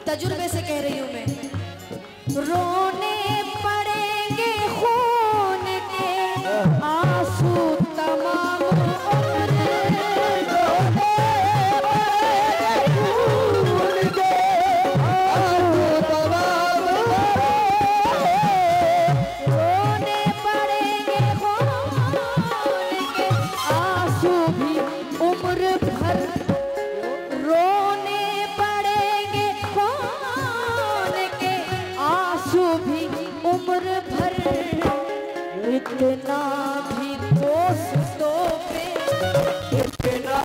तजुर्बे से कह रही हूँ मैं। रोने पड़ेंगे खून के आंसू तमाम उम्र, रोने पड़ेंगे खून के आंसू भी उम्र भर, रोने पड़ेंगे खून के आंसू भी उम्र भर, इतना भी दोस्तों पे, इतना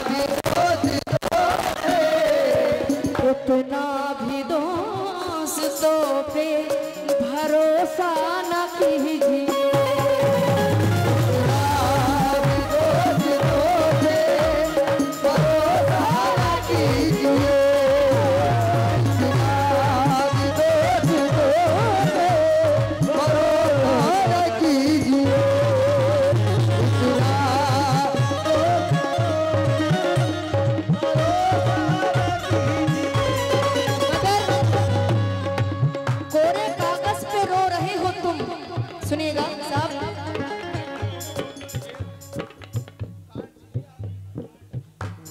भी दोस्तों पे, इतना भी दोस्तों पे भरोसा न कीजिए। सुनिएगा साहब,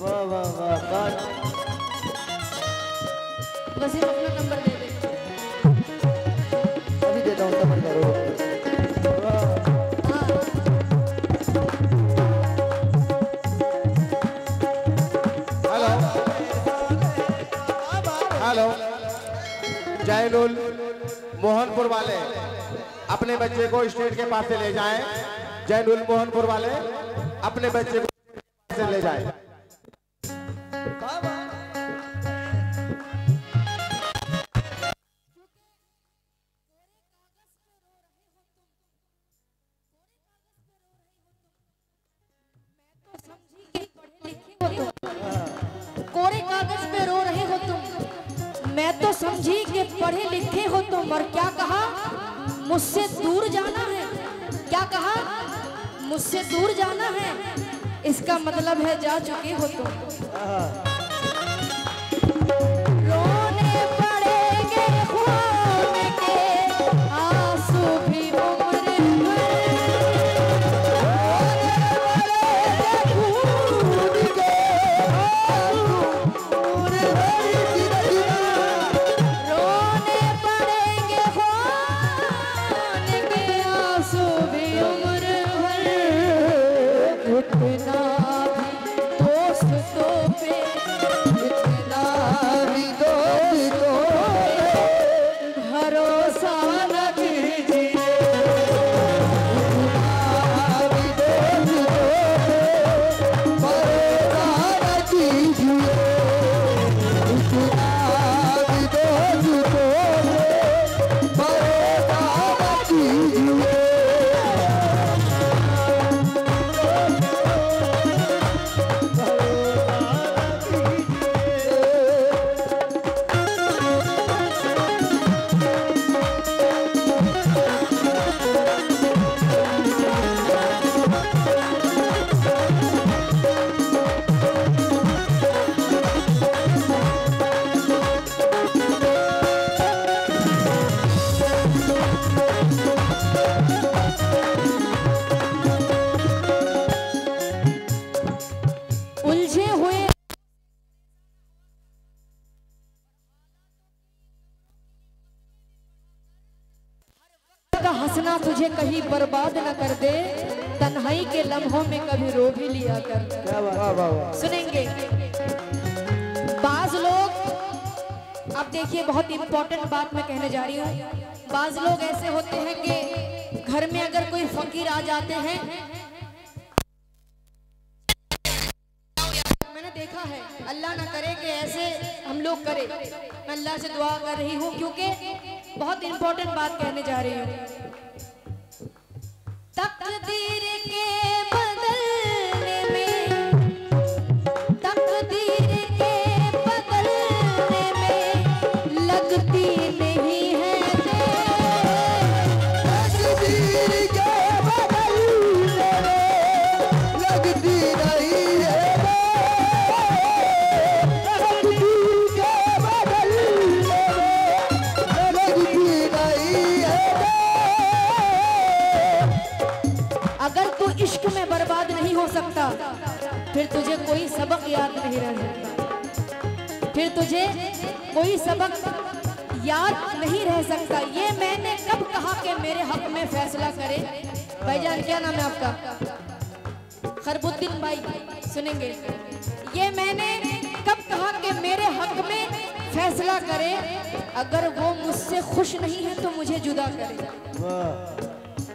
वाह वाह वाह, बस अपना नंबर दे दे। अभी देता हूँ, समझ करो। हेलो हेलो, जैनुल मोहनपुर वाले अपने बच्चे को स्टेज के पास से ले जाएं। जैनुल मोहनपुर वाले अपने बच्चे को स्टेज के पास से ले जाएं। कोरे कागज पे रो रहे हो तुम, मैं तो समझी कि पढ़े लिखे हो तुम, और क्या कहा मुझसे दूर जाना है, क्या कहा मुझसे दूर जाना है, इसका मतलब है जा चुके हो तुम। रोने पड़ेंगे खून के आंसू भी उम्र भर, रोने पड़ेंगे खून के आंसू भी उम्र भर, इतना भी दोस्तों पे, इतना भी दोस्तों पे भरोसा न कीजिए। उलझे हुए का हंसना तुझे कहीं बर्बाद न कर दे, तन्हाई के लम्हों में कभी रो भी लिया कर। सुनेंगे बाज लोग, अब देखिए बहुत इंपॉर्टेंट बात मैं कहने जा रही हूँ। बाज लोग ऐसे होते हैं कि घर में अगर कोई फकीर आ जाते हैं, मैंने देखा है, अल्लाह ना करे कि ऐसे हम लोग करें, मैं अल्लाह से दुआ कर रही हूँ क्योंकि बहुत इंपॉर्टेंट बात कहने जा रही हूँ। तकदीर के बदलने में, तकदीर के बदलने में लगती नहीं है तकदीर के बदलने में लगती नहीं है, तकदीर के बदलने फिर तुझे कोई सबक याद नहीं रह सकता, फिर तुझे कोई सबक याद नहीं रह सकता। ये मैंने कब कहा कि मेरे हक में फैसला करे। भाईजान क्या नाम है आपका? खरबुद्दीन भाई, सुनेंगे। ये मैंने कब कहा कि मेरे हक में फैसला करे, अगर वो मुझसे खुश नहीं है तो मुझे जुदा करे।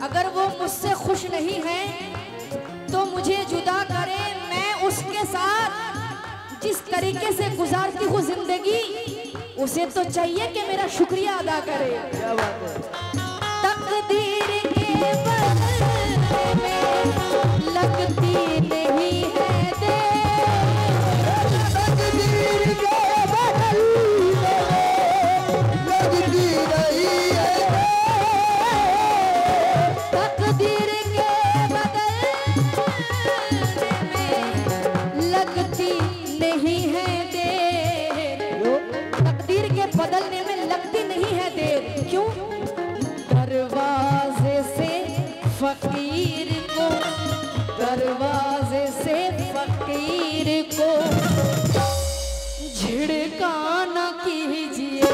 अगर वो मुझसे खुश नहीं है तो मुझे जुदा करे। मैं उसके साथ जिस तरीके से गुजारती हूँ जिंदगी, उसे तो चाहिए कि मेरा शुक्रिया अदा करे। क्या बात है। तकदीर के बदले में लगती नहीं है देर, तकदीर के बदले में लगती नहीं है, तकदीर के बदले में लगती नहीं है देर, तकदीर के बदलने में लगती नहीं है देर। क्यों? दरवाजे से फकीर को, दरवाजे से फकीर को झिड़का न कीजिए।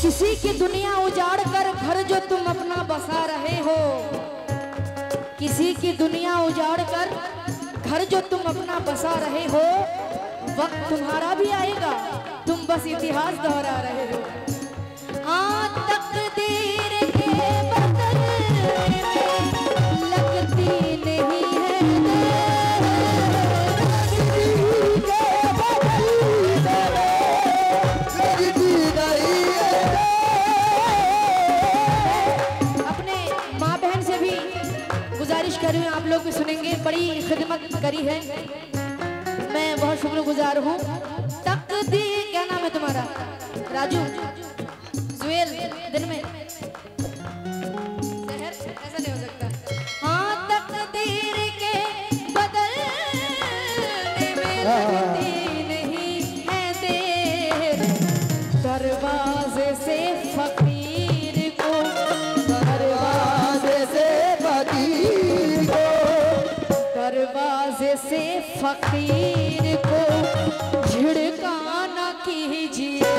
किसी की दुनिया उजाड़ कर घर जो तुम अपना बसा रहे हो, किसी की दुनिया उजाड़ कर घर जो तुम अपना बसा रहे हो, वक्त तुम्हारा भी आएगा, तुम बस इतिहास दोहरा रहे हो। हाँ, तकदीर के बदले में लगती नहीं है तकदीर के बदले में लगती नहीं है। अपने माँ बहन से भी गुजारिश कर रही हूँ, आप लोग भी सुनेंगे। बड़ी खिदमत करी है, मैं बहुत शुक्रगुजार हूँ। तकदीर, क्या नाम है तुम्हारा? राजू, जुएल, दिन में शहर, ऐसा नहीं हो सकता। हाँ, तकदीर के बदलने में लगती नहीं है देर, दरवाजे से फकीर को, दरवाजे से फकीर को, दरवाजे से फकीर को झिड़का न कीजिए।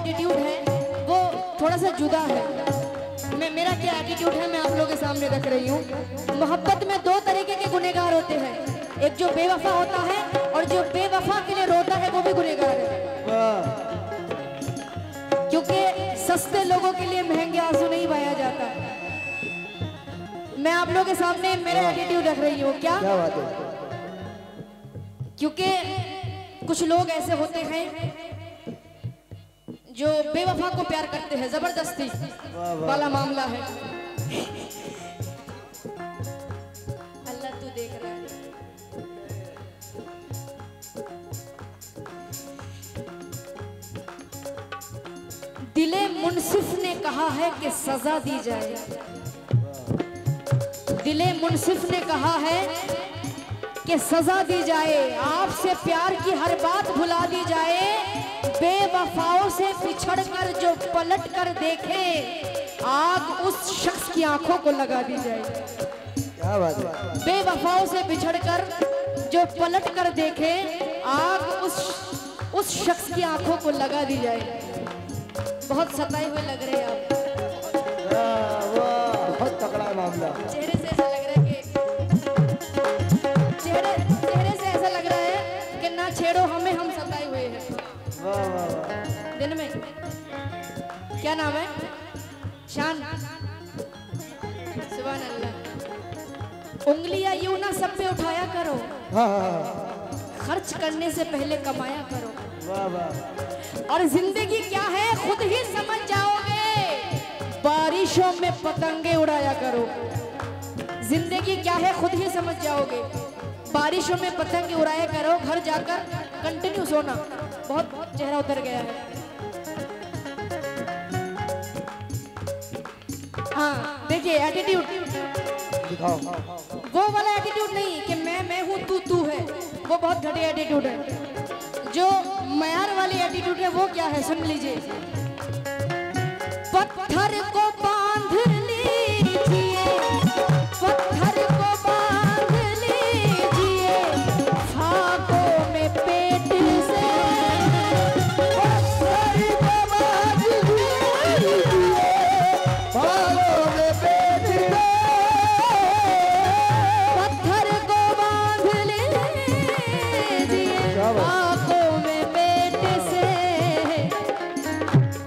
एटीट्यूड है वो थोड़ा सा जुदा है। मेरा क्या एटीट्यूड है मैं आप लोगों के सामने रख रही हूँ। मोहब्बत में दो तरीके के गुनहगार होते हैं, एक जो बेवफा होता है और जो बेवफा के लिए रोता है वो भी गुनहगार है। क्योंकि सस्ते लोगों के लिए महंगे आंसू नहीं बहाया जाता। मैं आप लोगों के सामने मेरा एटीट्यूड रख रही हूँ। क्या बात है? क्योंकि कुछ लोग ऐसे होते हैं जो बेवफा को प्यार करते हैं, जबरदस्ती वाला मामला है। अल्लाह तू देख रहा है। दिले मुनसिफ ने कहा है कि सजा दी जाए, दिले मुनसिफ ने कहा है कि सजा दी जाए, आपसे प्यार की हर बात भुला दी जाए, बेवफाओं से बिछड़कर जो पलट कर देखे, आग उस शख्स की आंखों को लगा दी जाए। क्या बात है? बेवफाओं से बिछड़कर जो पलट कर देखे, आग उस शख्स की आंखों को लगा दी जाए। बहुत सताए हुए लग रहे हैं आप। बहुत तगड़ा मामला। चेहरे से ऐसा लग रहा है कि क्या नाम है? शान। सुभान अल्लाह। उंगलियां यूं ना सब पे उठाया करो, हाँ हाँ खर्च करने से पहले कमाया करो। वाह वाह। और जिंदगी क्या है खुद ही समझ जाओगे। बारिशों में पतंगे उड़ाया करो। जिंदगी क्या है खुद ही समझ जाओगे। बारिशों में पतंगे उड़ाया करो, घर जाकर कंटिन्यू सोना। बहुत चेहरा उतर गया है। हाँ देखिए एटीट्यूड दिखाओ। वो वाला एटीट्यूड नहीं कि मैं हूँ तू है, वो बहुत घटिया एटीट्यूड है। जो मयार वाली एटीट्यूड है वो क्या है सुन लीजिए। पत्थर को बांध लीजिए, पत्थर को बांध लीजिए, फाकों में पेट से। पत्थर को बांध लीजिए, फाकों में पेट से। पत्थर को बांध लीजिए, फाकों में पेट से।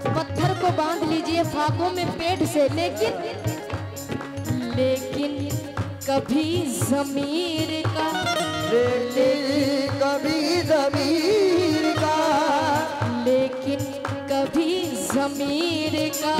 पत्थर को बांध लीजिए फाकों में पेट से, लेकिन कभी ज़मीर का, लेकिन कभी ज़मीर का, लेकिन कभी ज़मीर का